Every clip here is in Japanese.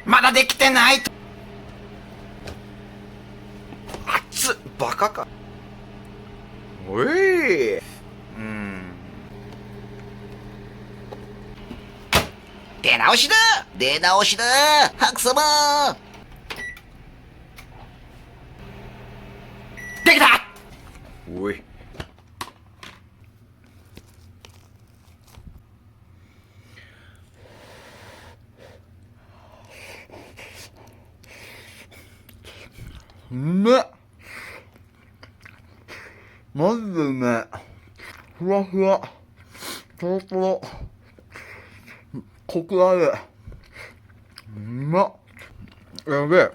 まだできてない。熱っ、バカか。おい。出直しだ、出直しだ、白様。できた。おい。うめっ、マジでうめえ。ふわふわ、とろとろ、コクある。うまっ、やべえ。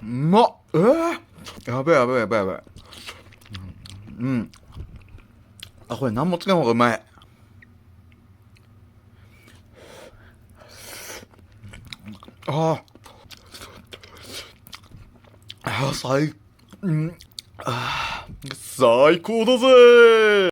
うまっ、やべえやべえやべえやべえ。あ、これ何もつけん方がうまい。ああ、最高だぜー。